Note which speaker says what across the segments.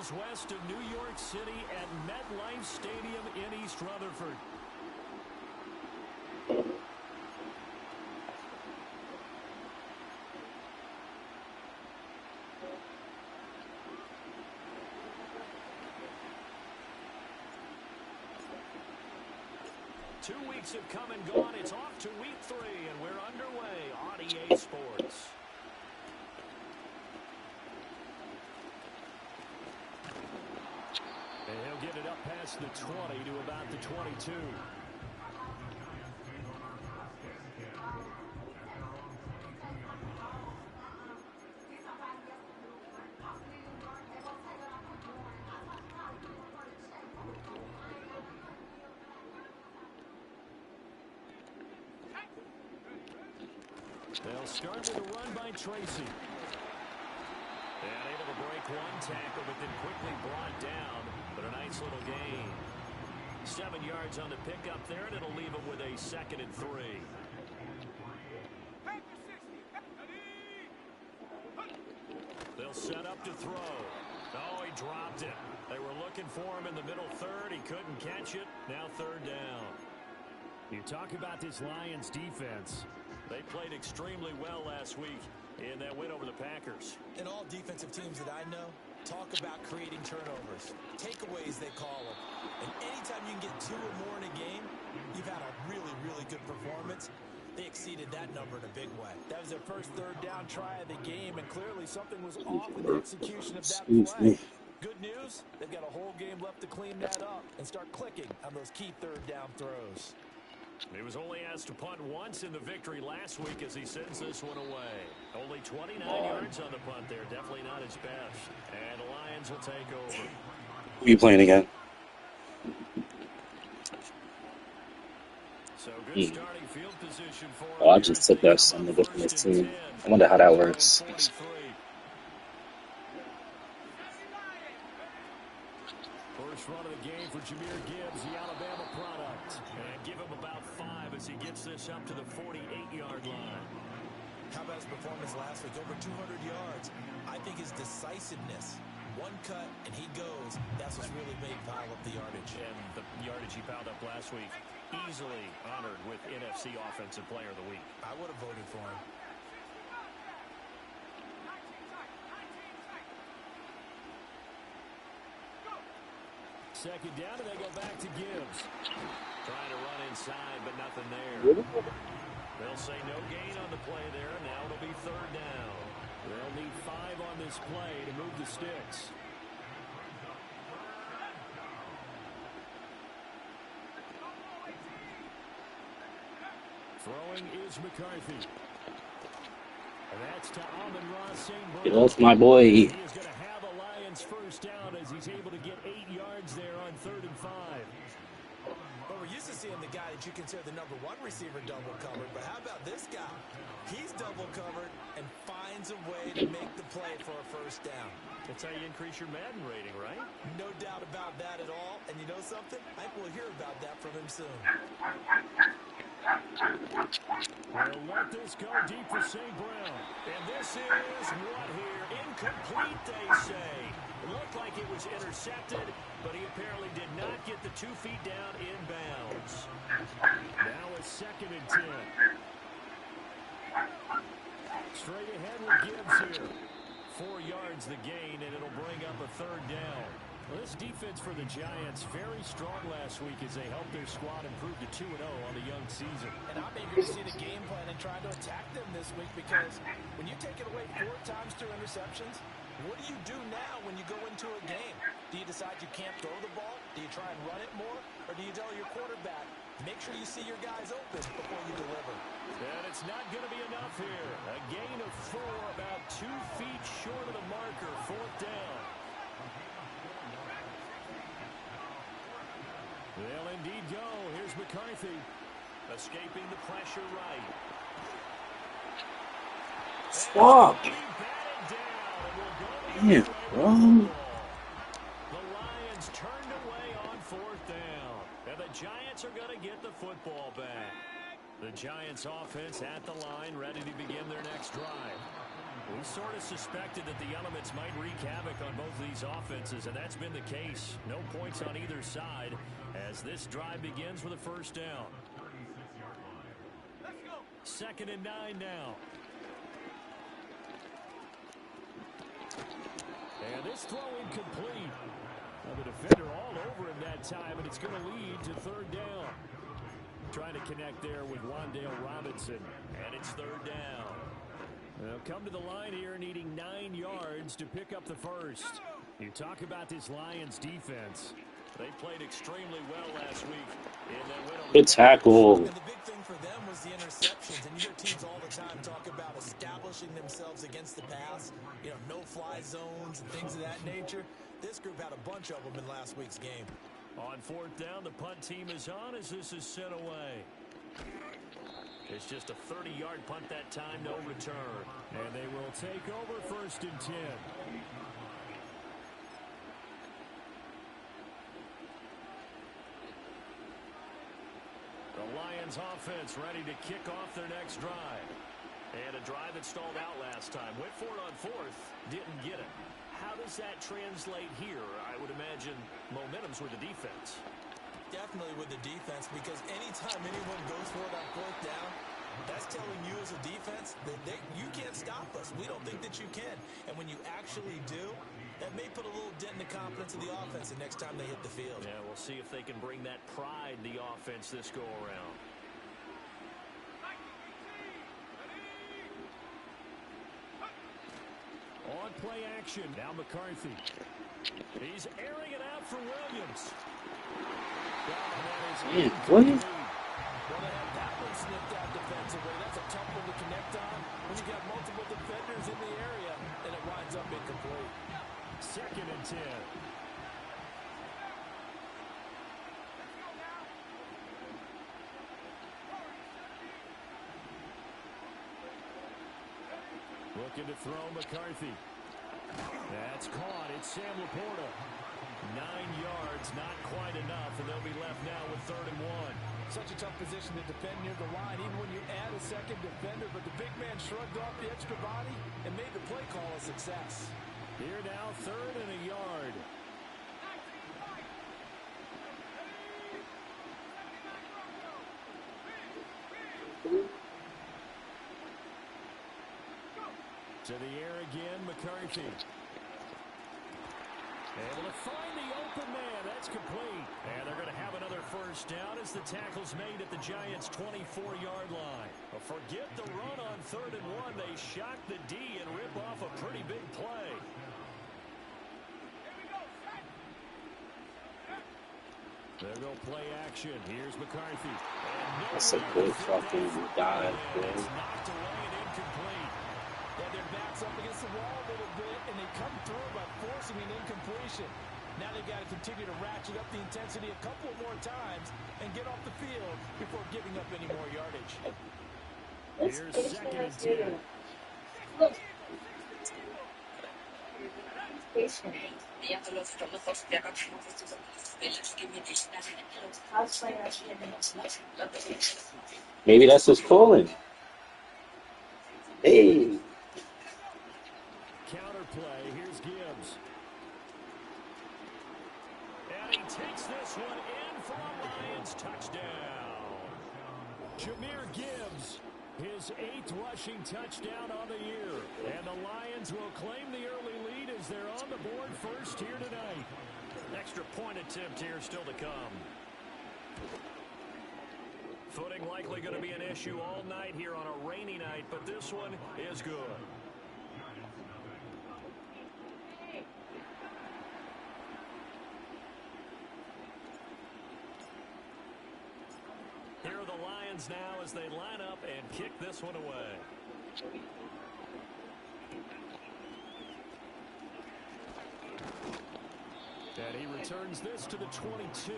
Speaker 1: miles west of New York City at MetLife Stadium in East Rutherford. Two weeks have come and gone. It's off to week 3, and we're underway on EA Sports. And he'll get it up past the 20 to about the 22. They'll start with a run by Tracy. And able to break one tackle, but then quickly brought down. But a nice little gain. 7 yards on the pickup there, and it'll leave him with a 2nd and 3. They'll set up to throw. Oh, he dropped it. They were looking for him in the middle third. He couldn't catch it. Now 3rd down. You talk about this Lions defense. They played extremely well last week in that win over the Packers.
Speaker 2: And all defensive teams that I know talk about creating turnovers. Takeaways, they call them. And anytime you can get 2 or more in a game, you've had a really, really good performance. They exceeded that number in a big way. That was their first 3rd down try of the game, and clearly something was off with the execution of that play. Good news, they've got a whole game left to clean that up and start clicking on those key 3rd down throws.
Speaker 1: He was only asked to punt once in the victory last week as he sends this one away. Only 29 yards on the punt there. Definitely not his best. And the Lions will take over.
Speaker 3: Who are you playing again?
Speaker 1: So good starting field position for
Speaker 3: Oh, I just took that son of a team. I wonder how that works.
Speaker 1: First run of the game for Jahmyr Gibbs, the Alabama product. And give him about 5 as he gets this up to the 48-yard line.
Speaker 2: How about his performance last week? Over 200 yards. I think his decisiveness. One cut, and he goes. That's what's really made pile up the yardage.
Speaker 1: And the yardage he piled up last week, easily honored with NFC Offensive Player of the Week.
Speaker 2: I would have voted for him.
Speaker 1: Second down, and they go back to Gibbs. Trying to run inside, but nothing there. They'll say no gain on the play there. Now it'll be 3rd down. They'll need 5 on this play to move the sticks. Throwing is McCarthy. And that's to Amon-Ra St. Brown.
Speaker 3: Get off my boy.
Speaker 1: He is going to have a Lions first down as he's able to get 8 yards there on 3rd and 5.
Speaker 2: Well, we're used to seeing the guy that you consider the #1 receiver double covered, but how about this guy? He's double covered and finds a way to make the play for a first down.
Speaker 1: That's how you increase your Madden rating, right?
Speaker 2: No doubt about that at all. And you know something? I think we'll hear about that from him soon.
Speaker 1: They'll let this go deep for St. Brown. And this is what here? Incomplete, they say. It looked like it was intercepted, but he apparently did not get the 2 feet down in bounds. Now a 2nd and 10. Straight ahead with Gibbs here. 4 yards the gain, and it'll bring up a 3rd down. Well, this defense for the Giants, very strong last week as they helped their squad improve to 2-0 on the young season.
Speaker 2: And I'm eager to see the game plan and trying to attack them this week, because when you take it away 4 times through interceptions, what do you do now when you go into a game? Do you decide you can't throw the ball? Do you try and run it more? Or do you tell your quarterback, make sure you see your guys open before you deliver?
Speaker 1: And it's not going to be enough here. A gain of 4, about 2 feet short of the marker, 4th down. They'll indeed go. Here's McCarthy. Escaping the pressure right.
Speaker 3: Stop. Damn, bro.
Speaker 1: The Lions turned away on 4th down. And the Giants are going to get the football back. The Giants offense at the line, ready to begin their next drive. We sort of suspected that the elements might wreak havoc on both of these these offenses, and that's been the case. No points on either side as this drive begins with a first down. 2nd and 9 now. And this throw incomplete. Now the defender all over him that time, and it's going to lead to 3rd down. Trying to connect there with Wan'Dale Robinson, and it's 3rd down. They'll come to the line here needing 9 yards to pick up the first. You talk about this Lions defense. They played extremely well last week.
Speaker 3: Good tackle.
Speaker 2: And the big thing for them was the interceptions. And you hear teams all the time talk about establishing themselves against the pass. You know, no-fly zones and things of that nature. This group had a bunch of them in last week's game.
Speaker 1: On 4th down, the punt team is on as this is sent away. It's just a 30-yard punt that time, no return. And they will take over 1st and 10. The Lions offense ready to kick off their next drive. And a drive that stalled out last time. Went for it on 4th, didn't get it. How does that translate here? I would imagine momentum's with the defense.
Speaker 2: Definitely with the defense, because anytime anyone goes for it on 4th down, that's telling you as a defense that you can't stop us. We don't think that you can. And when you actually do, that may put a little dent in the confidence of the offense the next time they hit the field.
Speaker 1: Yeah, we'll see if they can bring that pride, the offense, this go-around. On play action, now McCarthy. He's airing it out for Williams.
Speaker 3: Man, what?
Speaker 2: Well, they have that one snipped out defensively. That's a tough one to connect on when you got multiple defenders in the area, and it winds up incomplete.
Speaker 1: 2nd and 10. Looking to throw McCarthy. That's caught. It's Sam Laporta. 9 yards, not quite enough, and they'll be left now with 3rd and 1.
Speaker 2: Such a tough position to defend near the line, even when you add a second defender, but the big man shrugged off the extra body and made the play call a success.
Speaker 1: Here now, 3rd and a yard. To the air again, McCarthy. Able to find the open man. That's complete. And they're going to have another first down as the tackle's made at the Giants' 24-yard line. Forget the run on 3rd and 1. They shock the D and rip off a pretty big play. There go play action. Here's McCarthy.
Speaker 3: That's a good fucking dive, man.
Speaker 1: It's knocked away and incomplete.
Speaker 2: Yeah, their backs up against the wall a little bit, and they come through by forcing an incompletion. Now they've got to continue to ratchet up the intensity a couple more times and get off the field before giving up any more yardage.
Speaker 1: Here's 2nd and 10.
Speaker 3: Maybe that's his calling. Hey.
Speaker 1: Counterplay. Here's Gibbs. And he takes this one in for a Lions touchdown. Jahmyr Gibbs, his 8th rushing touchdown on the year. And the Lions will claim the early lead as they're on the board first here tonight. Extra point attempt here still to come. Footing likely going to be an issue all night here on a rainy night, but this one is good. Here are the Lions now as they line up and kick this one away. And he returns this to the 22.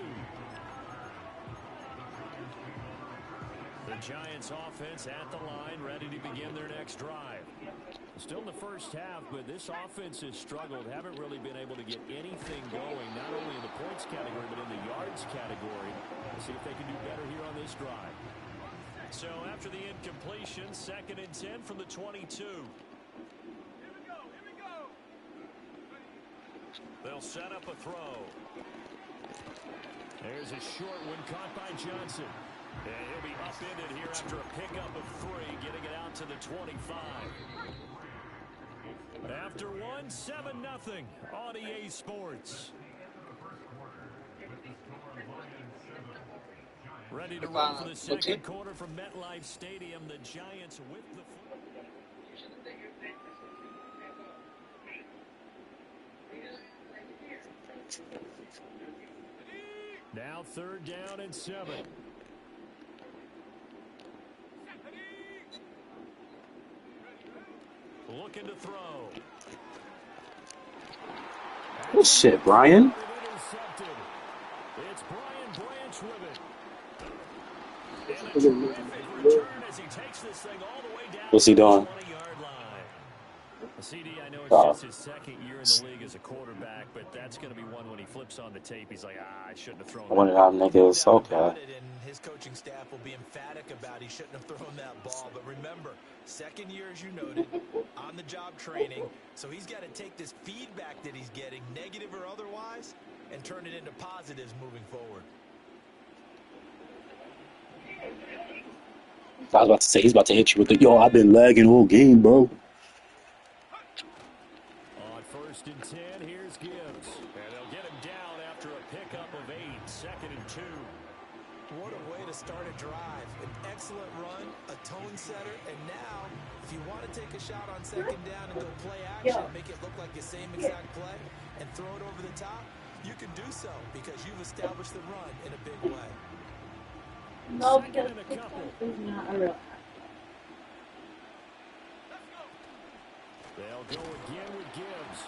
Speaker 1: The Giants offense at the line, ready to begin their next drive. Still in the first half, but this offense has struggled. Haven't really been able to get anything going, not only in the points category, but in the yards category. We'll see if they can do better here on this drive. So after the incompletion, 2nd and 10 from the 22. They'll set up a throw. There's a short one caught by Johnson. And he'll be upended here after a pickup of 3, getting it out to the 25. After one, 7-0 on EA Sports. Ready to roll for the second quarter from MetLife Stadium. The Giants with the now 3rd down and 7. Looking to throw.
Speaker 3: Oh, shit, Brian.
Speaker 1: It's Brian Branch with it. And a terrific return as he takes this thing all the way down
Speaker 3: What's he doing?
Speaker 1: to the 20-yard line. CD, I know it's just his second year in the league as a quarterback, but that's going to be one when he flips on the tape. He's like, I shouldn't have thrown that.
Speaker 3: One of them niggas. Okay.
Speaker 2: And his coaching staff will be emphatic about he shouldn't have thrown that ball. But remember, second year, as you noted, on-the-job training. So he's got to take this feedback that he's getting, negative or otherwise, and turn it into positives moving forward.
Speaker 3: I was about to say, he's about to hit you with the, yo, I've been lagging all game, bro.
Speaker 1: On 1st and 10, here's Gibbs. And they'll get him down after a pickup of 8, 2nd and 2.
Speaker 2: What a way to start a drive. An excellent run, a tone setter, and now, if you want to take a shot on 2nd down and go play action, make it look like the same exact play, and throw it over the top, you can do so because you've established the run in a big way.
Speaker 4: No, because is not a real.
Speaker 1: They'll go again with Gibbs.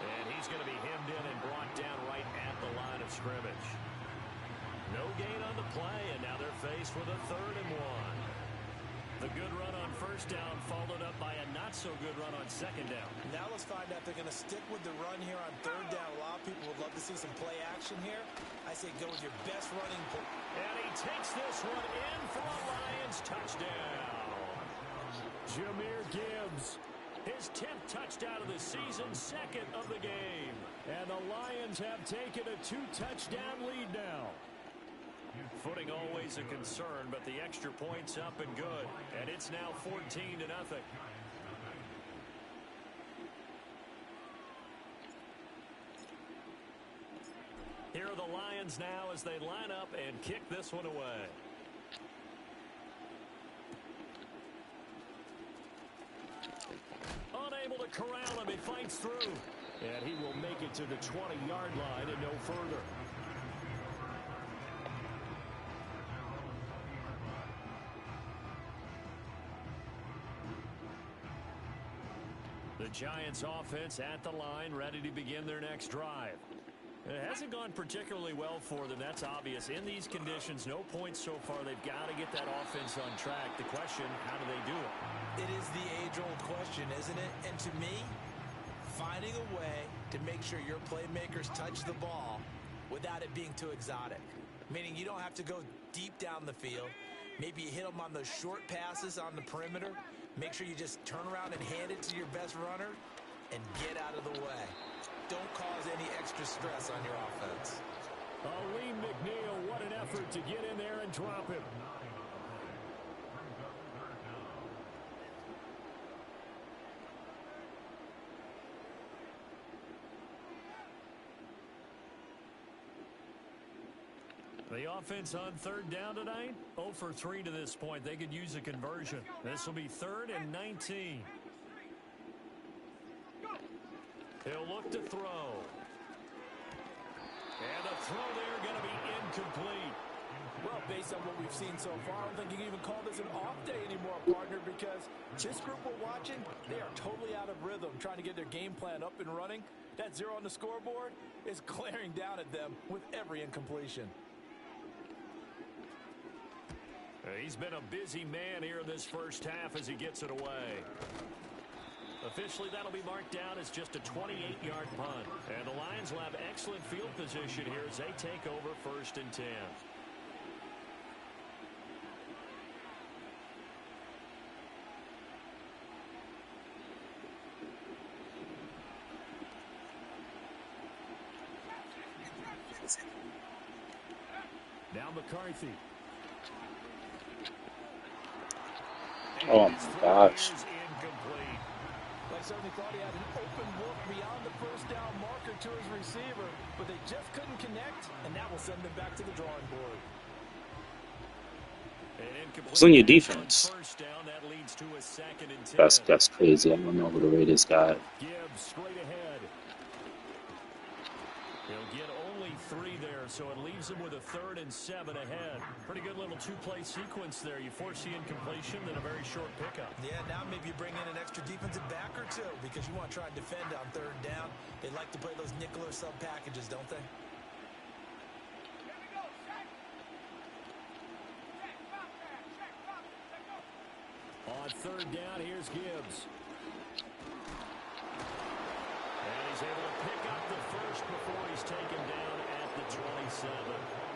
Speaker 1: And he's going to be hemmed in and brought down right at the line of scrimmage. No gain on the play, and now they're faced with a 3rd and 1. The good run on 1st down followed up by a not-so-good run on 2nd down.
Speaker 2: Now let's find out if they're going to stick with the run here on 3rd down. A lot of people would love to see some play action here. I say go with your best running play.
Speaker 1: And he takes this one in for a Lions touchdown. Jahmyr Gibbs, his 10th touchdown of the season, 2nd of the game. And the Lions have taken a 2-touchdown lead now. Footing always a concern, but the extra point's up and good. And it's now 14-0. Here are the Lions now as they line up and kick this one away. Unable to corral him, he fights through. And he will make it to the 20-yard line and no further. The Giants offense at the line, ready to begin their next drive. It hasn't gone particularly well for them. That's obvious. In these conditions, no points so far. They've got to get that offense on track. The question, how do they do it?
Speaker 2: It is the age-old question, isn't it? And to me, finding a way to make sure your playmakers touch the ball without it being too exotic. Meaning you don't have to go deep down the field. Maybe you hit them on those short passes on the perimeter. Make sure you just turn around and hand it to your best runner and get out of the way. Don't cause any extra stress on your offense.
Speaker 1: Aleem McNeil, what an effort to get in there and drop him. The offense on 3rd down tonight, 0 for 3 to this point. They could use a conversion. This will be 3rd and 19. He'll look to throw. And the throw there going to be incomplete.
Speaker 2: Well, based on what we've seen so far, I don't think you can even call this an off day anymore, partner, because this group we're watching, they are totally out of rhythm, trying to get their game plan up and running. That 0 on the scoreboard is glaring down at them with every incompletion.
Speaker 1: He's been a busy man here in this first half as he gets it away. Officially, that'll be marked down as just a 28-yard punt. And the Lions will have excellent field position here as they take over 1st and 10. Now McCarthy.
Speaker 3: Oh my gosh.
Speaker 1: Incomplete.
Speaker 2: I certainly thought he had an open look beyond the first down marker to his receiver, but they just couldn't connect, and that will send them back to the drawing board.
Speaker 3: Who's on your defense?
Speaker 1: First down, that leads to a 2nd and 10.
Speaker 3: That's crazy. I don't know who the Raiders got.
Speaker 1: Gibbs straight ahead. He'll get only 3 there, so it leaves him with a 3rd and 7 ahead. Pretty good little 2-play sequence there. You force the incompletion, then a very short pickup.
Speaker 2: Yeah, now maybe you bring in an extra defensive back or two because you want to try and defend on 3rd down. They like to play those nickel or sub packages, don't they?
Speaker 1: On 3rd down, here's Gibbs. And he's able to pick up the first before he's taken down at the 27.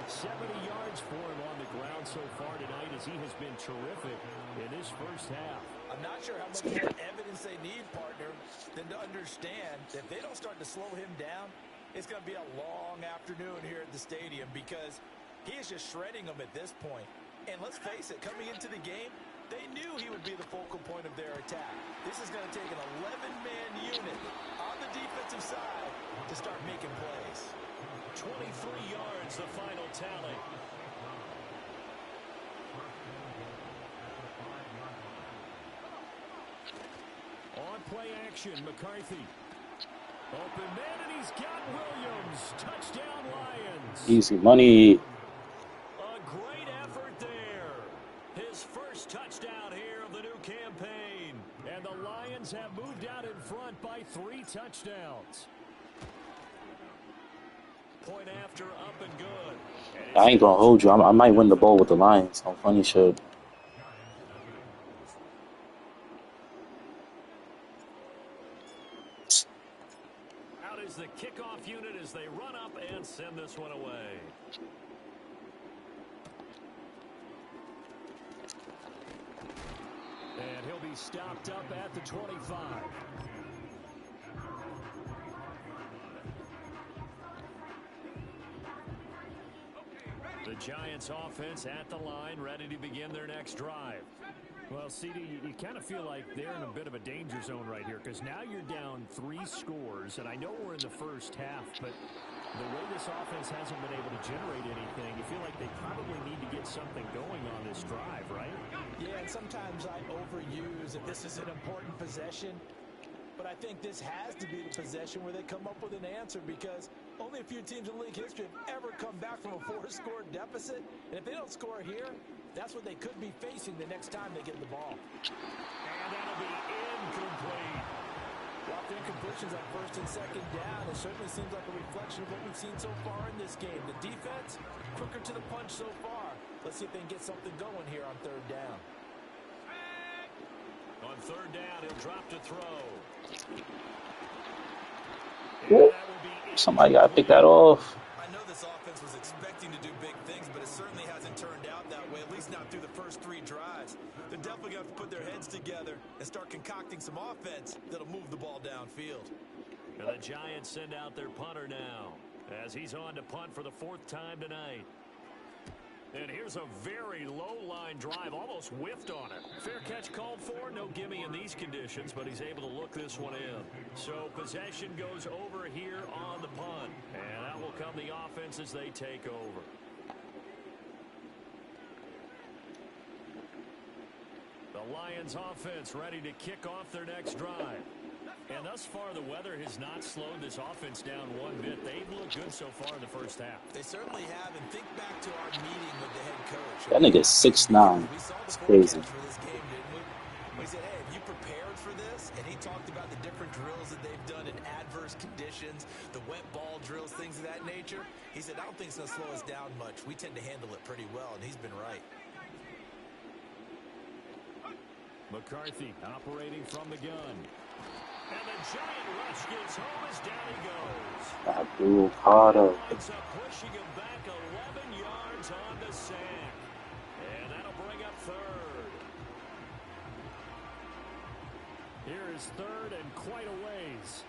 Speaker 1: 70 yards for him on the ground so far tonight as he has been terrific in this first half.
Speaker 2: I'm not sure how much more evidence they need, partner, than to understand that if they don't start to slow him down, it's going to be a long afternoon here at the stadium because he is just shredding them at this point. And let's face it, coming into the game, they knew he would be the focal point of their attack. This is going to take an 11-man unit on the defensive side to start making plays.
Speaker 1: 23 yards, the final tally. On play action, McCarthy. Open man, and he's got Williams. Touchdown, Lions.
Speaker 3: Easy money.
Speaker 1: A great effort there. His first touchdown here of the new campaign. And the Lions have moved out in front by 3 touchdowns. Point after, up and good.
Speaker 3: I ain't gonna hold you. I might win the bowl with the Lions on funny shit.
Speaker 1: Out is the kickoff unit as they run up and send this one away. And he'll be stopped up at the 25. The Giants offense at the line, ready to begin their next drive. Well, CD, you kind of feel like they're in a bit of a danger zone right here because now you're down 3 scores, and I know we're in the first half, but the way this offense hasn't been able to generate anything, you feel like they probably need to get something going on this drive, right?
Speaker 2: Yeah, and sometimes I overuse if this is an important possession, but I think this has to be the possession where they come up with an answer because only a few teams in league history have ever come back from a 4-score deficit, and if they don't score here, that's what they could be facing the next time they get the ball.
Speaker 1: And that'll be incomplete.
Speaker 2: Well, the incompletions on 1st and 2nd down, it certainly seems like a reflection of what we've seen so far in this game. The defense, quicker to the punch so far. Let's see if they can get something going here on 3rd down.
Speaker 1: On 3rd down, he'll drop to throw.
Speaker 3: Somebody gotta pick that off.
Speaker 2: I know this offense was expecting to do big things, but it certainly hasn't turned out that way, at least not through the first 3 drives. They're definitely going to have to put their heads together and start concocting some offense that'll move the ball downfield.
Speaker 1: And the Giants send out their punter now as he's on to punt for the 4th time tonight. And here's a very low-line drive, almost whiffed on it. Fair catch called for, no gimme in these conditions, but he's able to look this one in. So possession goes over here on the punt. And out will come the offense as they take over. The Lions offense ready to kick off their next drive. And thus far, the weather has not slowed this offense down one bit. They've looked good so far in the first half.
Speaker 2: They certainly have, and think back to our meeting with the head coach.
Speaker 3: That nigga's 6'9". It's crazy.
Speaker 2: For this game, didn't we? We said, hey, have you prepared for this? And he talked about the different drills that they've done in adverse conditions, the wet ball drills, things of that nature. He said, I don't think it's going to slow us down much. We tend to handle it pretty well, and he's been right.
Speaker 1: McCarthy operating from the gun. And the giant rush gets home as down he goes.
Speaker 3: Abdul Carter.
Speaker 1: Winds up pushing him back 11 yards on the sack. And that'll bring up 3rd. Here is 3rd and quite a ways.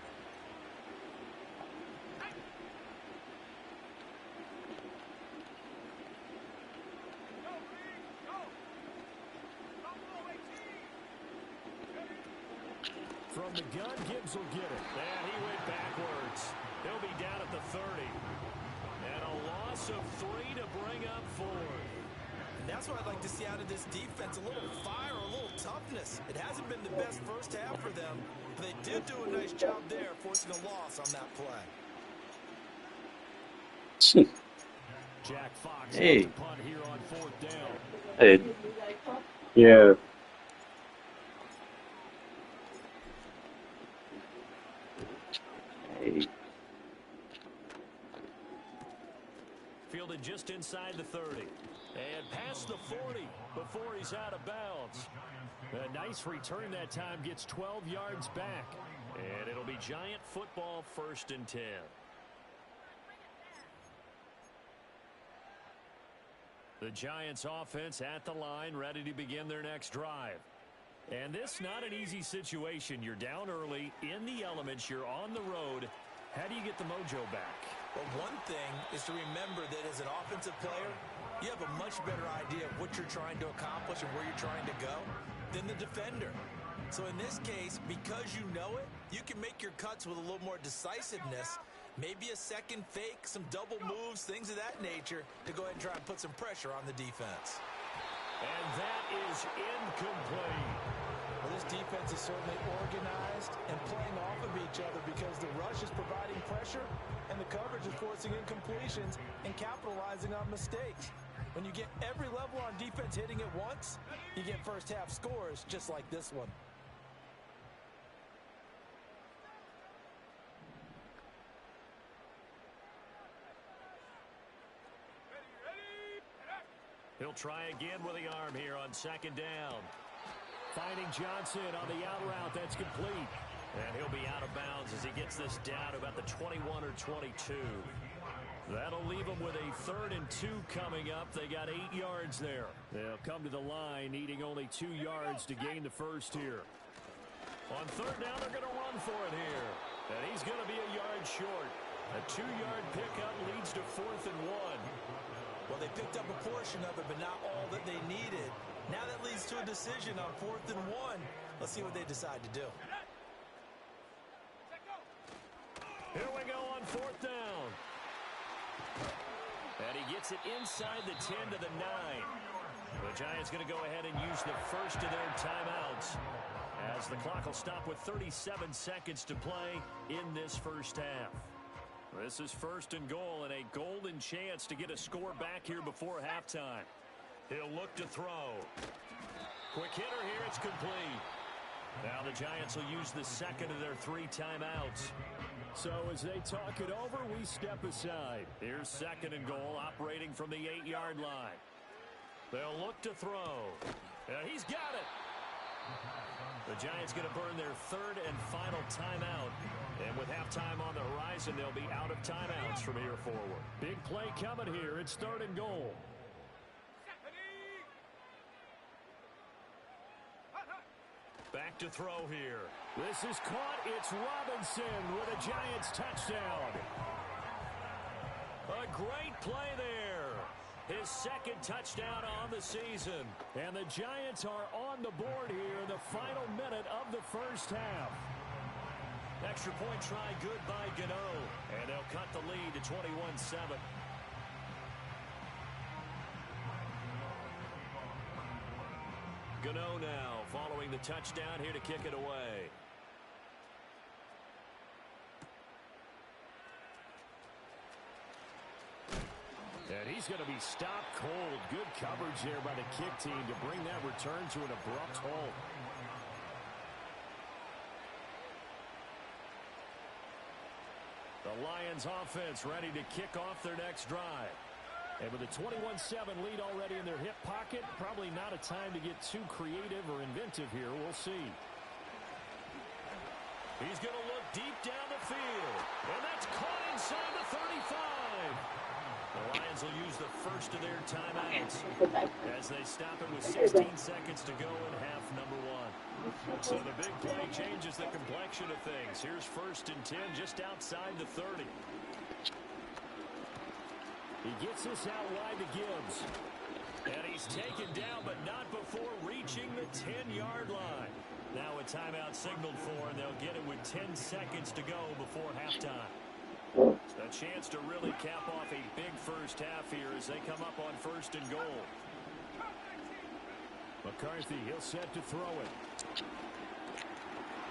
Speaker 1: from the gun. Gibbs will get it. And he went backwards. He'll be down at the 30. And a loss of 3 to bring up 4.
Speaker 2: And that's what I'd like to see out of this defense, a little fire, a little toughness. It hasn't been the best first half for them, but they did do a nice job there, forcing a loss on that play.
Speaker 1: Jack Fox
Speaker 3: Hey.
Speaker 1: punt here on 4th down.
Speaker 3: Hey.
Speaker 5: Yeah.
Speaker 3: Hey.
Speaker 1: Fielded just inside the 30. And past the 40 before he's out of bounds. A nice return that time, gets 12 yards back. And it'll be Giant football, 1st and 10. The Giants offense at the line, ready to begin their next drive. And this not an easy situation. You're down early, in the elements, you're on the road. How do you get the mojo back?
Speaker 2: Well, one thing is to remember that as an offensive player, you have a much better idea of what you're trying to accomplish and where you're trying to go than the defender. So in this case, because you know it, you can make your cuts with a little more decisiveness. Maybe a second fake, some double moves, things of that nature to go ahead and try and put some pressure on the defense.
Speaker 1: And that is incomplete.
Speaker 2: Well, this defense is certainly organized and playing off of each other because the rush is providing pressure and the coverage is forcing incompletions and capitalizing on mistakes. When you get every level on defense hitting at once, you get first half scores just like this one.
Speaker 1: He'll try again with the arm here on 2nd down. Finding Johnson on the out route. That's complete. And he'll be out of bounds as he gets this down about the 21 or 22. That'll leave them with a 3rd and 2 coming up. They got 8 yards there. They'll come to the line needing only 2 yards to gain the first here. On 3rd down, they're going to run for it here. And he's going to be a yard short. A 2-yard pickup leads to 4th and 1.
Speaker 2: Well, they picked up a portion of it, but not all that they needed. Now that leads to a decision on 4th and 1. Let's see what they decide to do.
Speaker 1: Here we go on 4th down. And he gets it inside the 10 to the 9. The Giants going to go ahead and use the first of their timeouts as the clock will stop with 37 seconds to play in this first half. This is 1st and goal and a golden chance to get a score back here before halftime. He'll look to throw. Quick hitter here, it's complete. Now the Giants will use the second of their 3 timeouts. So as they talk it over, we step aside. Here's 2nd and goal, operating from the 8-yard line. They'll look to throw. And he's got it. The Giants going to burn their 3rd and final timeout. And with halftime on the horizon, they'll be out of timeouts from here forward. Big play coming here. It's 3rd and goal. Back to throw here. This is caught. It's Robinson with a Giants touchdown. A great play there. His 2nd touchdown on the season. And the Giants are on the board here in the final minute of the first half. Extra point try good by Gano. And they'll cut the lead to 21-7. Gano now following the touchdown here to kick it away. And he's going to be stopped cold. Good coverage there by the kick team to bring that return to an abrupt halt. The Lions offense ready to kick off their next drive. And with a 21-7 lead already in their hip pocket, probably not a time to get too creative or inventive here. We'll see. He's going to look deep down the field. And that's caught inside the 35. The Lions will use the first of their timeouts as they stop it with 16 seconds to go in half number 1. So the big play changes the complexion of things. Here's 1st and 10 just outside the 30. He gets this out wide to Gibbs. And he's taken down, but not before reaching the 10-yard line. Now a timeout signaled for, and they'll get it with 10 seconds to go before halftime. A chance to really cap off a big first half here as they come up on 1st and goal. McCarthy, he'll set to throw it.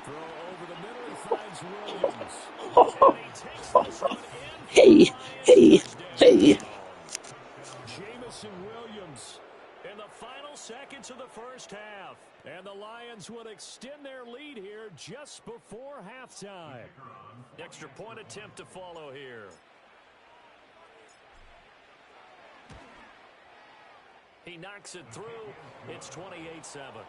Speaker 1: Throw over the middle, he finds Williams. And he takes this one in for the Lions touchdown. Jamison Williams in the final seconds of the first half. And the Lions would extend their lead here just before halftime. Extra point attempt to follow here. He knocks it through. It's 28-7.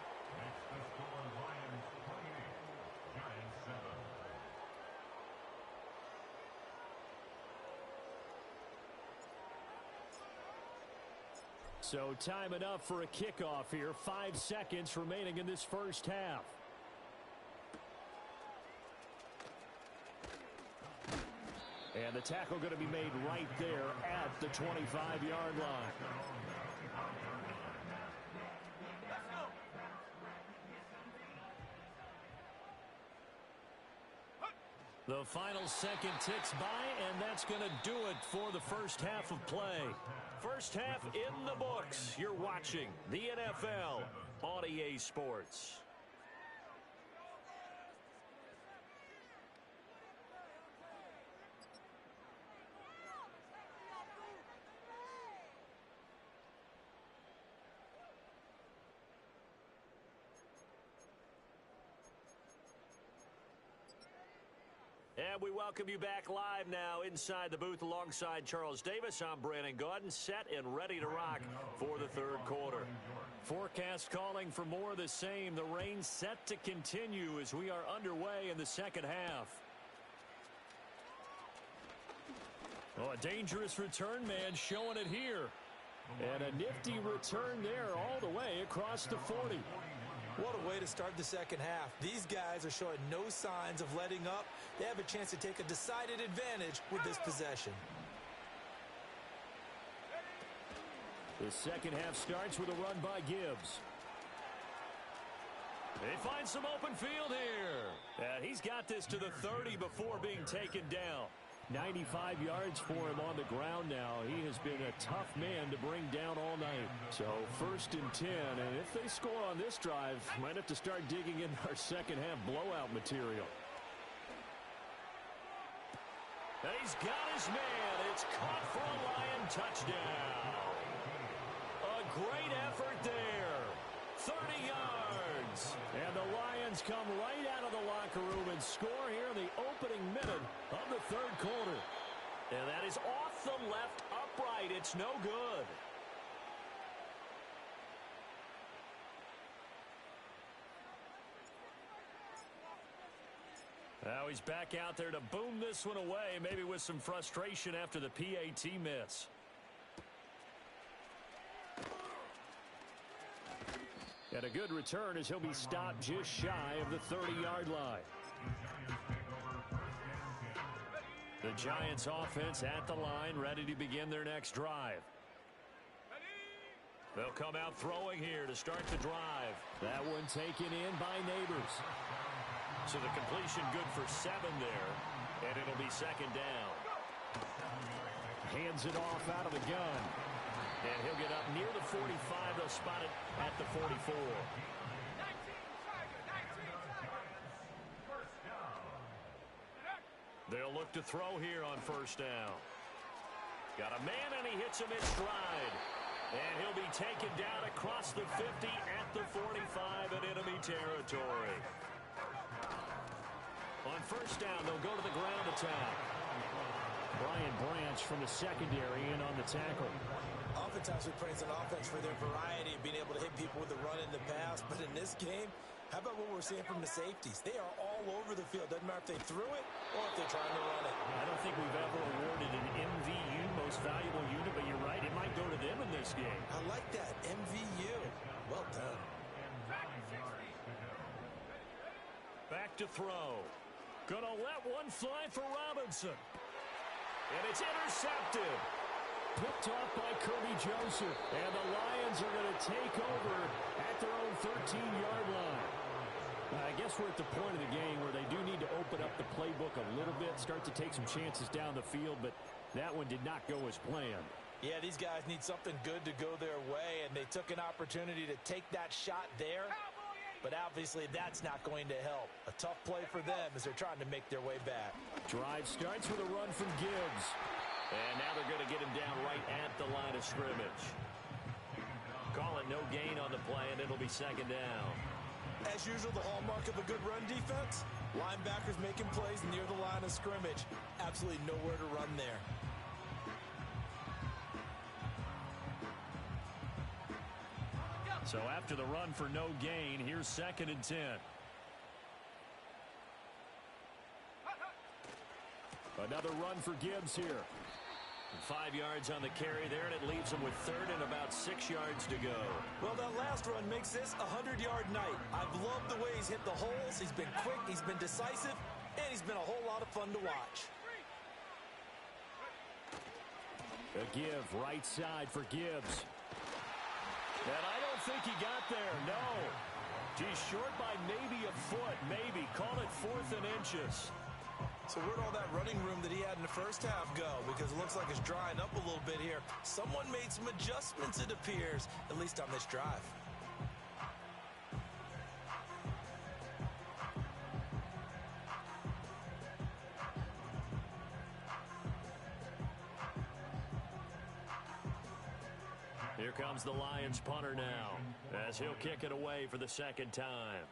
Speaker 1: So time enough for a kickoff here. 5 seconds remaining in this first half. And the tackle going to be made right there at the 25-yard line. The final second ticks by, and that's going to do it for the first half of play. First half in the books. You're watching the NFL on EA Sports. And we welcome you back live now inside the booth alongside Charles Davis. I'm Brandon Gaudin, set and ready to rock for the third quarter. Forecast calling for more of the same. The rain set to continue as we are underway in the second half. Oh, a dangerous return man showing it here. And a nifty return there all the way across the 40.
Speaker 2: What a way to start the second half. These guys are showing no signs of letting up. They have a chance to take a decided advantage with this possession.
Speaker 1: The second half starts with a run by Gibbs. They find some open field here. And he's got this to the 30 before being taken down. 95 yards for him on the ground now. He has been a tough man to bring down all night. So 1st and 10, and if they score on this drive, might have to start digging in our second half blowout material. And he's got his man. It's caught for a Lion touchdown. A great effort there. 30 yards. And the Lions come right out of the locker room and score here in the opening minute of the third quarter. And that is off the left upright. It's no good. Now he's back out there to boom this one away, maybe with some frustration after the PAT miss. And a good return as he'll be stopped just shy of the 30-yard line. The Giants offense at the line, ready to begin their next drive. They'll come out throwing here to start the drive. That one taken in by Neighbors. So the completion good for 7 there, and it'll be second down. Hands it off out of the gun. And he'll get up near the 45. They'll spot it at the 44. They'll look to throw here on first down. Got a man, and he hits him in stride. And he'll be taken down across the 50 at the 45 in enemy territory. On first down, they'll go to the ground attack. Brian Branch from the secondary in on the tackle.
Speaker 2: Oftentimes we praise an offense for their variety of being able to hit people with the run in the pass. But in this game, how about what we're seeing from the safeties? They are all over the field. Doesn't matter if they threw it or if they're trying to run it.
Speaker 1: I don't think we've ever awarded an MVU, most valuable unit, but you're right. It might go to them in this game.
Speaker 2: I like that. MVU. Well done.
Speaker 1: Back to throw. Gonna let one fly for Robinson. And it's intercepted. Picked off by Kirby Joseph. And the Lions are going to take over at their own 13-yard line. I guess we're at the point of the game where they do need to open up the playbook a little bit, start to take some chances down the field, but that one did not go as planned.
Speaker 2: Yeah, these guys need something good to go their way, and they took an opportunity to take that shot there, but obviously that's not going to help. A tough play for them as they're trying to make their way back.
Speaker 1: Drive starts with a run from Gibbs. And now they're going to get him down right at the line of scrimmage. Call it no gain on the play, and it'll be second down.
Speaker 2: As usual, the hallmark of a good run defense, linebackers making plays near the line of scrimmage. Absolutely nowhere to run there.
Speaker 1: So after the run for no gain, here's 2nd and 10. Another run for Gibbs here. 5 yards on the carry there, and it leaves him with 3rd and about 6 yards to go.
Speaker 2: Well, that last run makes this a 100-yard night. I've loved the way he's hit the holes. He's been quick, he's been decisive, and he's been a whole lot of fun to watch.
Speaker 1: A give right side for Gibbs. And I don't think he got there, no. He's short by maybe a foot, maybe. Call it 4th and inches.
Speaker 2: So where'd all that running room that he had in the first half go? Because it looks like it's drying up a little bit here. Someone made some adjustments, it appears, at least on this drive.
Speaker 1: Here comes the Lions punter now, as he'll kick it away for the 2nd time.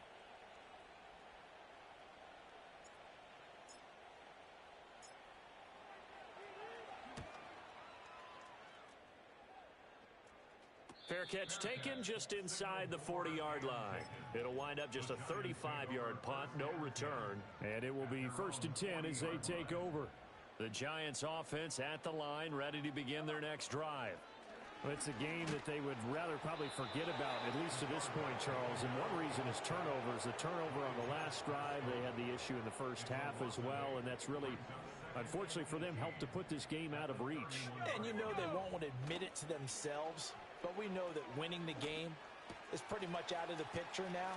Speaker 1: Fair catch taken just inside the 40-yard line. It'll wind up just a 35-yard punt, no return. And it will be 1st and 10 as they take over. The Giants offense at the line, ready to begin their next drive. Well, it's a game that they would rather probably forget about, at least to this point, Charles. And one reason is turnovers. The turnover on the last drive, they had the issue in the first half as well, and that's really, unfortunately for them, helped to put this game out of reach.
Speaker 2: And you know they won't want to admit it to themselves, but we know that winning the game is pretty much out of the picture now.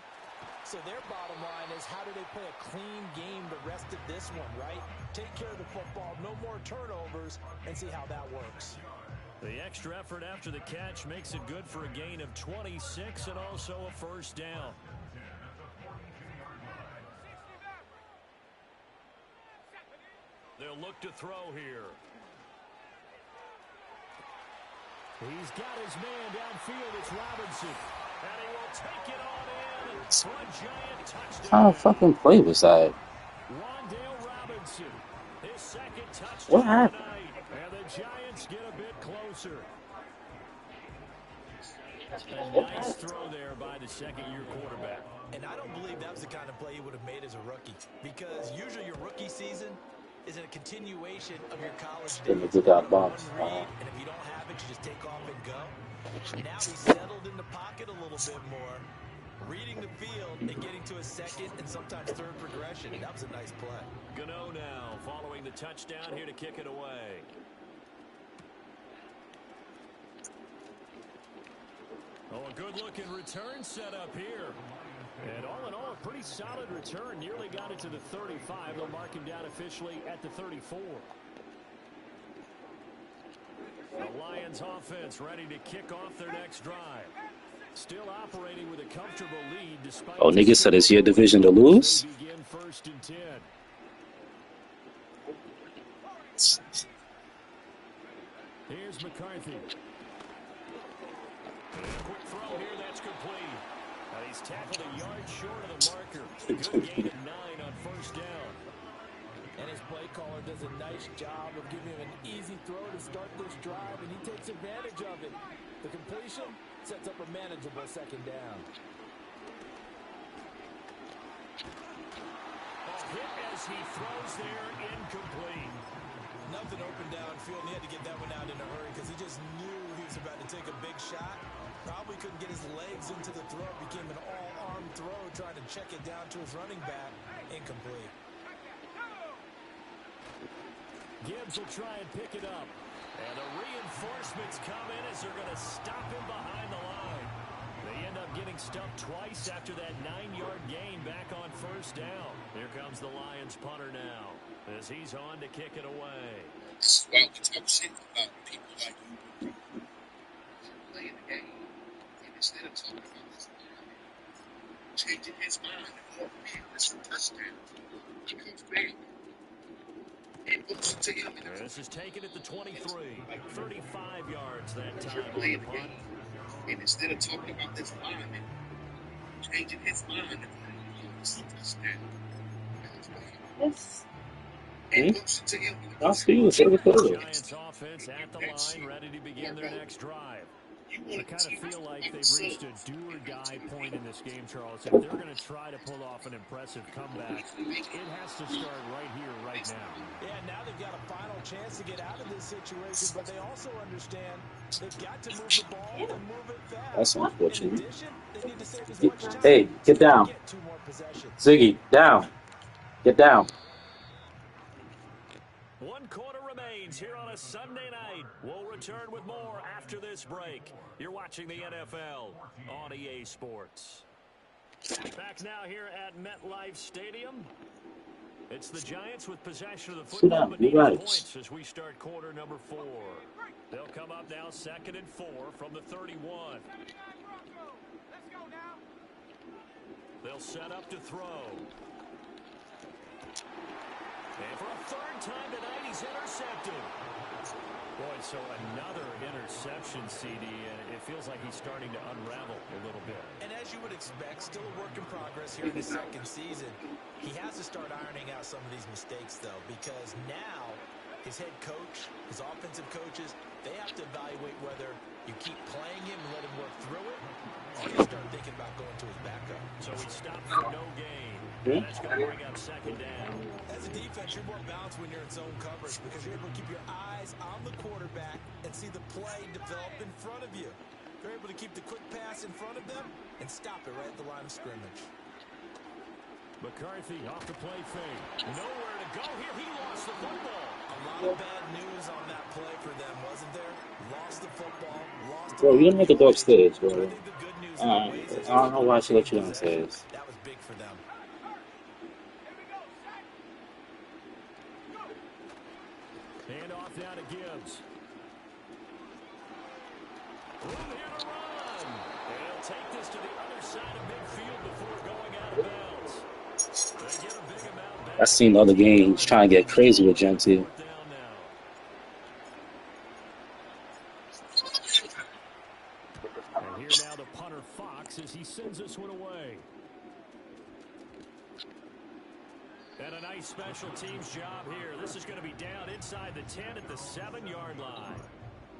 Speaker 2: So their bottom line is, how do they play a clean game the rest of this one, right? Take care of the football, no more turnovers, and see how that works.
Speaker 1: The extra effort after the catch makes it good for a gain of 26 and also a 1st down. They'll look to throw here. He's got his man downfield. It's Robinson. And he will take it on in for a giant touchdown.
Speaker 3: What kind of fucking play was that?
Speaker 1: Wandale Robinson, his 2nd touchdown
Speaker 3: What happened?
Speaker 1: tonight. And the Giants get a bit closer. A nice throw there by the 2nd-year quarterback.
Speaker 2: And I don't believe that was the kind of play he would have made as a rookie, because usually your rookie season is a continuation of your college days.
Speaker 3: Good got bombs.
Speaker 2: Read, and if you don't have it, you just take off and go. Now he's settled in the pocket a little bit more, reading the field and getting to a 2nd and sometimes 3rd progression. That was a nice play.
Speaker 1: Gano now following the touchdown here to kick it away. Oh, a good-looking return set up here. And all in all, a pretty solid return. Nearly got it to the 35. They'll mark him down officially at the 34. The Lions offense ready to kick off their next drive. Still operating with a comfortable lead despite...
Speaker 3: Oh, niggas said it's your division to lose?
Speaker 1: Begin 1st and 10. Here's McCarthy. And a quick throw here, that's complete. He's tackled a yard short of the marker. Good gain of 9 on 1st down.
Speaker 2: And his play caller does a nice job of giving him an easy throw to start this drive, and he takes advantage of it. The completion sets up a manageable 2nd down.
Speaker 1: A hit as he throws there, incomplete.
Speaker 2: Nothing open downfield, and he had to get that one out in a hurry because he just knew he was about to take a big shot. Probably couldn't get his legs into the throw. Became an all-arm throw, trying to check it down to his running back. Incomplete.
Speaker 1: Gibbs will try and pick it up. And the reinforcements come in as they're going to stop him behind the line. The end up getting stuffed twice after that 9-yard gain back on first down. Here comes the Lions punter now as he's on to kick it away.
Speaker 6: This is why we talk shit about people like you playing the game. And instead of talking about this changing his mind and more realistic touchdowns because big.
Speaker 1: This is taken at the 23. 35 yards that time on
Speaker 6: playing
Speaker 1: the
Speaker 6: the
Speaker 1: punt.
Speaker 6: game. And instead of talking about this lineman changing his mind and more realistic touchdown
Speaker 4: Yes.
Speaker 3: I'll see you.
Speaker 1: Giants offense at the line, ready to begin their next drive. I kind of feel like they've reached a do-or-die point in this game, Charles. If they're going to try to pull off an impressive comeback, it has to start right here, right now.
Speaker 2: Yeah, now they've got a final chance to get out of this situation, but they also understand they've got to move the ball and move it fast.
Speaker 3: That's unfortunate.
Speaker 2: In addition, they need to save as much time.
Speaker 3: Hey, get down.
Speaker 2: Get 2 more possessions.
Speaker 3: Ziggy, down. Get down.
Speaker 1: 1 quarter remains here on a Sunday night. We'll return with more after this break. You're watching the NFL on EA Sports. Back now here at MetLife Stadium. It's the Giants with possession of the football, but needing points as we start quarter number 4. They'll come up now 2nd and 4 from the 31. They'll set up to throw. And for a 3rd time tonight, he's intercepted. Boy, so another interception, CD, and it feels like he's starting to unravel a little bit.
Speaker 2: And as you would expect, still a work in progress here in the 2nd season. He has to start ironing out some of these mistakes, though, because now his head coach, his offensive coaches, they have to evaluate whether you keep playing him and let him work through it, or you start thinking about going to his backup.
Speaker 1: So he stopped for no gain. And that's going to bring up 2nd down.
Speaker 2: As a defense, you're more balanced when you're in zone coverage because you're able to keep your eyes on the quarterback and see the play develop in front of you. You're able to keep the quick pass in front of them and stop it right at the line of scrimmage.
Speaker 1: McCarthy off the play fake. Nowhere to go here. He lost the football.
Speaker 2: A lot of bad news on that play for them, wasn't there? Lost the football, lost
Speaker 3: Bro, you didn't make it go upstairs, bro.
Speaker 2: I think the good news
Speaker 3: I don't know why she let you downstairs.
Speaker 2: that was big for them.
Speaker 1: Hand off now to Gibbs. Room here to run. And he'll take this to the other side of midfield before going out of bounds. They get a big amount back.
Speaker 3: I seen the other games trying to get crazy with Genty.
Speaker 1: And here now the punter Fox as he sends this one away. And a nice special teams job here. This is going to be down inside the 10 at the 7-yard line.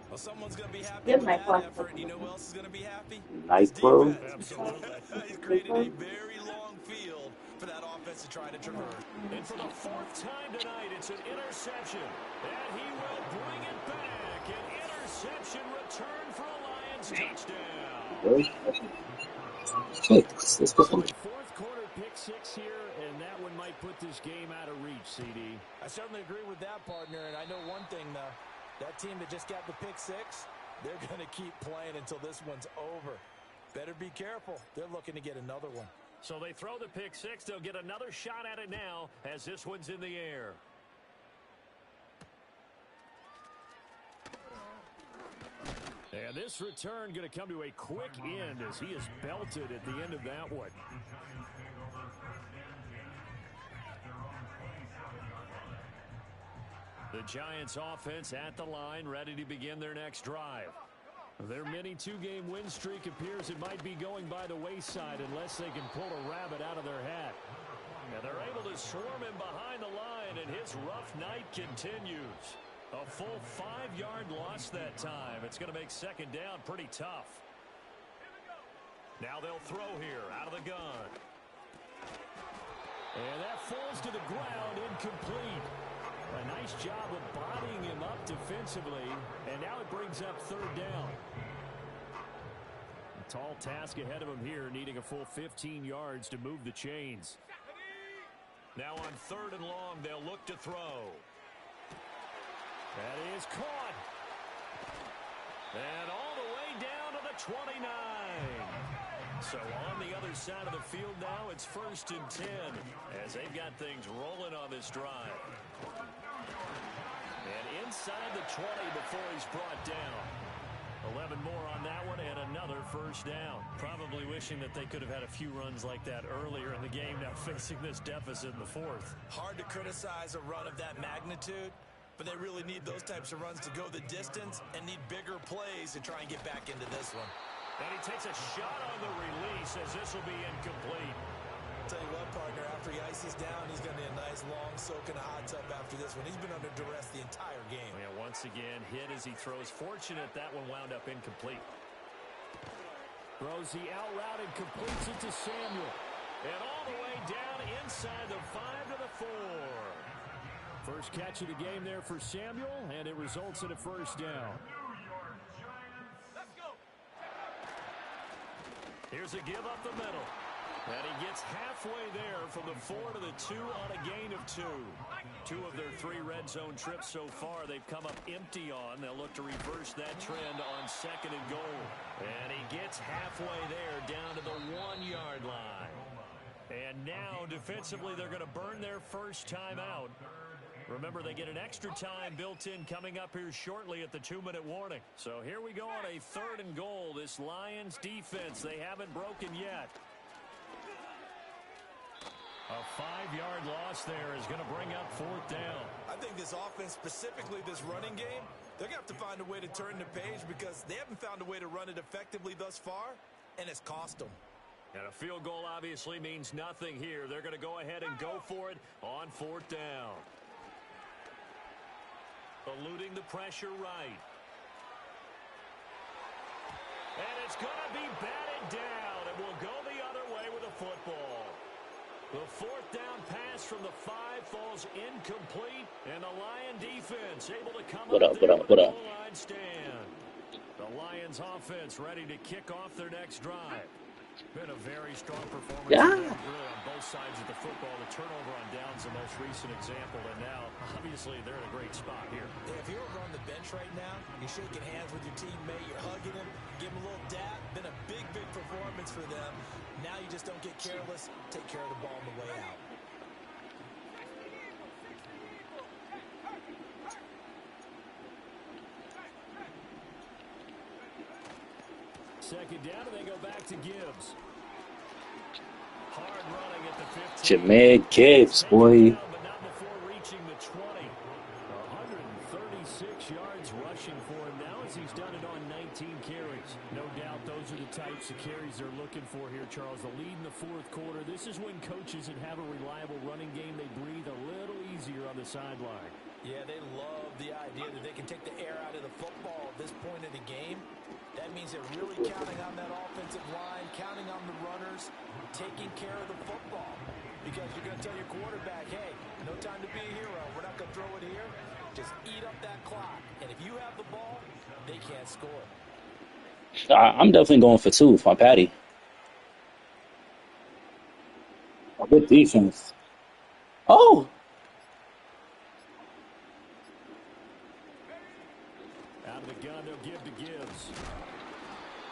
Speaker 2: Well, someone's going to be happy with that effort. And you know who else is going to be happy?
Speaker 3: Nice throw.
Speaker 1: Absolutely.
Speaker 2: He's created a very long field for that offense to try to traverse.
Speaker 1: And for the 4th time tonight, it's an interception. And he will bring it back. An interception return for a Lions touchdown.
Speaker 3: Let's go.
Speaker 1: 4th quarter pick 6 here, and that one might put this game out of reach, CD.
Speaker 2: I certainly agree with that, partner. And I know one thing, though. That team that just got the pick 6, they're going to keep playing until this one's over. Better be careful. They're looking to get another one.
Speaker 1: So they throw the pick 6. They'll get another shot at it now as this one's in the air. And this return going to come to a quick end as he is belted at the end of that one. The Giants offense at the line, ready to begin their next drive. Their mini 2-game win streak appears it might be going by the wayside unless they can pull a rabbit out of their hat. And they're able to swarm him behind the line, and his rough night continues. A full 5-yard loss that time. It's going to make 2nd down pretty tough. Now they'll throw here out of the gun. And that falls to the ground, incomplete. A nice job of bodying him up defensively, and now it brings up 3rd down. A tall task ahead of him here, needing a full 15 yards to move the chains. Now on 3rd and long, they'll look to throw. That is caught. And all the way down to the 29. So on the other side of the field now, it's 1st and 10 as they've got things rolling on this drive. And inside the 20 before he's brought down. 11 more on that one and another 1st down. Probably wishing that they could have had a few runs like that earlier in the game, now facing this deficit in the 4th.
Speaker 2: Hard to criticize a run of that magnitude, but they really need those types of runs to go the distance and need bigger plays to try and get back into this one.
Speaker 1: And he takes a shot on the release as this will be incomplete.
Speaker 2: Tell you what, partner, after he ices down, he's going to need a nice long soak in a hot tub after this one. He's been under duress the entire game.
Speaker 1: Yeah, once again, hit as he throws. Fortunate that one wound up incomplete. Throws the out route and completes it to Samuel. And all the way down inside the 5 to the 4. First catch of the game there for Samuel, and it results in a 1st down. Here's a give up the middle. And he gets halfway there from the 4 to the 2 on a gain of 2. 2 of their 3 red zone trips so far they've come up empty on. They'll look to reverse that trend on 2nd and goal. And he gets halfway there down to the 1-yard line. And now defensively they're going to burn their first time out. Remember, they get an extra time built in coming up here shortly at the 2-minute warning. So here we go on a 3rd and goal. This Lions defense, they haven't broken yet. A 5-yard loss there is going to bring up 4th down.
Speaker 2: I think this offense, specifically this running game, they're going to have to find a way to turn the page because they haven't found a way to run it effectively thus far, and it's cost them.
Speaker 1: And a field goal obviously means nothing here. They're going to go ahead and go for it on 4th down. Eluding the pressure right. And it's going to be batted down. It will go the other way with a football. The 4th down pass from the 5 falls incomplete, and the Lion defense able to come up with a goal line stand. The Lions offense ready to kick off their next drive. Been a very strong performance really on both sides of the football. The turnover on downs the most recent example, and now obviously they're in a great spot here.
Speaker 2: Yeah, if you're over on the bench right now, you're shaking hands with your teammate, you're hugging him, give him a little dap. Been a big performance for them. Now you just don't get careless. Take care of the ball on the way out.
Speaker 1: Second down, and they go back to Gibbs. Hard running at the 15.
Speaker 3: Jameer Gibbs, boy.
Speaker 1: But not before reaching the 20. 136 yards rushing for him now as he's done it on 19 carries. No doubt those are the types of carries they're looking for here, Charles. The lead in the 4th quarter. This is when coaches that have a reliable running game, they breathe a little easier on the sideline.
Speaker 2: Yeah, they love the idea that they can take the air out of the football at this point in the game. That means they're really counting on that offensive line, counting on the runners, taking care of the football. Because you're going to tell your quarterback, hey, no time to be a hero. We're not going to throw it here. Just eat up that clock. And if you have the ball, they can't score.
Speaker 3: I'm definitely going for 2 for Patty. A good defense. Oh!
Speaker 1: Out of the gun, they'll give to Gibbs.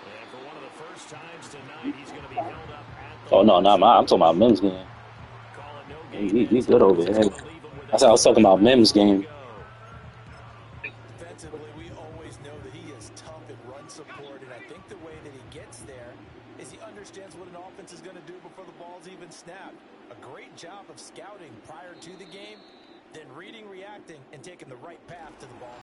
Speaker 1: And for one of the first times tonight, he's going to be held up at the
Speaker 3: No, not my. I'm talking about Mims game. He's good over there. That's how I was talking about Mims game.
Speaker 2: Defensively, we always know that he is tough at run support, and I think the way that he gets there is he understands what an offense is going to do before the ball's even snapped. A great job of scouting prior to the game, then reading, reacting, and taking the right path to the ball.